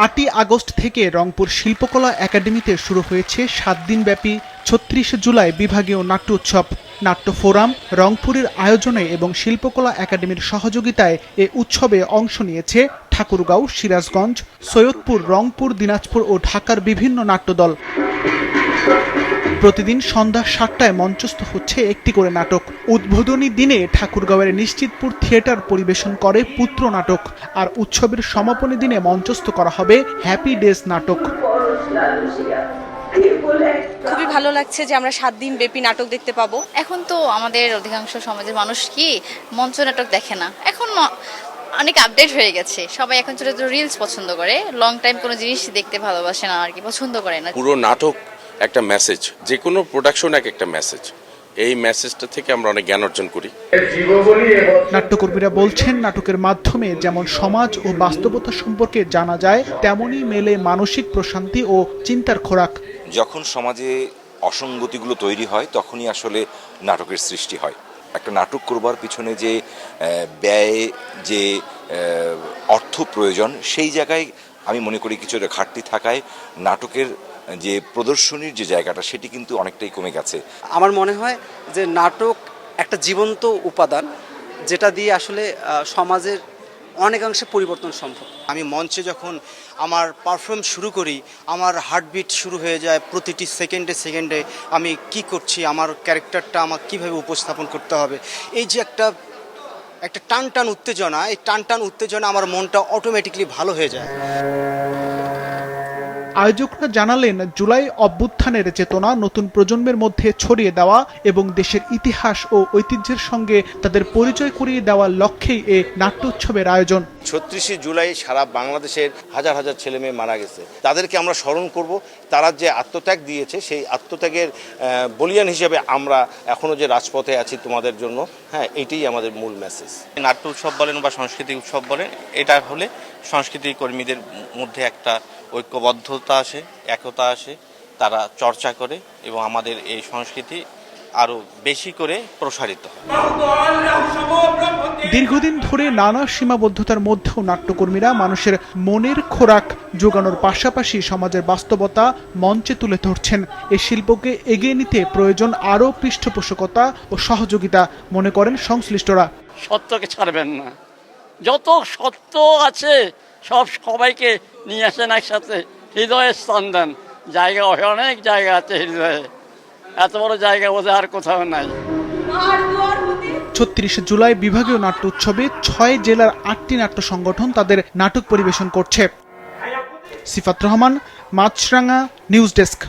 8ই August থেকে রংপুর শিল্পকলা একাডেমিতে শুরু হয়েছে 7 দিনব্যাপী 36 জুলাই বিভাগীয় নাট্য উৎসব। নাট্য ফোরাম রংপুরের আয়োজনে এবং শিল্পকলা একাডেমির সহযোগিতায় এ উৎসবে অংশ নিয়েছে ঠাকুরগাঁও, সিরাজগঞ্জ, সৈয়দপুর, রংপুর, দিনাজপুর ও ঢাকার বিভিন্ন নাট্যদল। প্রতিদিন সন্ধ্যা 7টায় মঞ্চস্থ হচ্ছে একটি করে নাটক। উদ্বোধনী দিনে ঠাকুরগাঁওয়ের নিশ্চিতপুর থিয়েটার পরিবেশন করে পুত্র নাটক, আর উৎসবের সমাপনী দিনে মঞ্চস্থ করা হবে হ্যাপি ডেজ নাটক। খুবই ভালো লাগছে যে আমরা 7 দিন ব্যাপী নাটক দেখতে পাবো। এখন তো আমাদের অধিকাংশ সমাজের মানুষ কি মঞ্চ নাটক দেখে না, এখন অনেক আপডেট হয়ে গেছে। সবাই এখন ছোট ছোট রিলস পছন্দ করে, লং টাইম কোনো জিনিস দেখতে ভালোবাসে না, আর কি পছন্দ করে না। পুরো নাটক একটা মেসেজ, যে কোনো প্রোডাকশন একটা মেসেজ। এই মেসেজটা থেকে আমরা অনেক জ্ঞান অর্জন করি। নাট্যকর্মীরা বলছেন, নাটকের মাধ্যমে যেমন সমাজ ও বাস্তবতা সম্পর্কে জানা যায়, তেমনই মেলে মানসিক প্রশান্তি ও চিন্তার খোরাক। যখন সমাজে অসঙ্গতিগুলো তৈরি হয় তখনই আসলে নাটকের সৃষ্টি হয়। একটা নাটক করবার পিছনে যে ব্যয়, যে অর্থ প্রয়োজন, সেই জায়গায় আমি মনে করি কিছুটা ঘাটতি থাকায় নাটকের যে প্রদর্শনীর যে জায়গাটা সেটি কিন্তু অনেকটাই কমে গেছে। আমার মনে হয় যে নাটক একটা জীবন্ত উপাদান, যেটা দিয়ে আসলে সমাজের অনেকাংশে পরিবর্তন সম্ভব। আমি মঞ্চে যখন আমার পারফর্ম শুরু করি, আমার হার্টবিট শুরু হয়ে যায় প্রতিটি সেকেন্ডে সেকেন্ডে। আমি কি করছি, আমার ক্যারেক্টারটা আমার কিভাবে উপস্থাপন করতে হবে, এই যে একটা টান উত্তেজনা, এই টান উত্তেজনা আমার মনটা অটোমেটিকলি ভালো হয়ে যায়। আয়োজকরা জানালেন, জুলাই অভ্যুত্থানের চেতনা নতুন প্রজন্মের মধ্যে ছড়িয়ে দেওয়া এবং দেশের ইতিহাস ও ঐতিহ্যের সঙ্গে তাদের পরিচয় করিয়ে দেওয়ার লক্ষ্যেই এ নাট্য উৎসবের আয়োজন। 36 জুলাই সারা বাংলাদেশের হাজার হাজার ছেলে মেয়ে মারা গেছে, তাদেরকে আমরা স্মরণ করব। তারা যে আত্মত্যাগ দিয়েছে, সেই আত্মত্যাগের বলিয়ান হিসেবে আমরা এখনো যে রাজপথে আছি তোমাদের জন্য, হ্যাঁ, এইটাই আমাদের মূল মেসেজ। নাট্য উৎসব বলেন বা সাংস্কৃতিক উৎসব বলেন, এটা হলে সংস্কৃতি কর্মীদের মধ্যে একটা ঐক্যবদ্ধতা আসে, একতা আসে, তারা চর্চা করে এবং আমাদের এই সংস্কৃতি আরো বেশি করে প্রসারিত হয়। দীর্ঘদিন ধরে নানা সীমাবদ্ধতার মধ্যেও নাট্যকর্মীরা মানুষের মনের খোরাক জোগানোর পাশাপাশি সমাজের বাস্তবতা মঞ্চে তুলে ধরছেন। এই শিল্পকে এগিয়ে নিতে প্রয়োজন আরও পৃষ্ঠপোষকতা ও সহযোগিতা, মনে করেন সংশ্লিষ্টরা। সত্যকে ছাড়বেন না, যত সত্য আছে সবাইকে নিয়ে আসেন একসাথে, হৃদয়ে স্থান দেন। জায়গা অনেক জায়গা আছে হৃদয়ে, এত বড় জায়গা বোধহয় আর কোথাও নাই। 36 জুলাই বিভাগীয় নাট্য উৎসবে 6 জেলার 8টি নাট্য সংগঠন তাদের নাটক পরিবেশন করছে। সিফাত রহমান, মাছরাঙা, নিউজ ডেস্ক।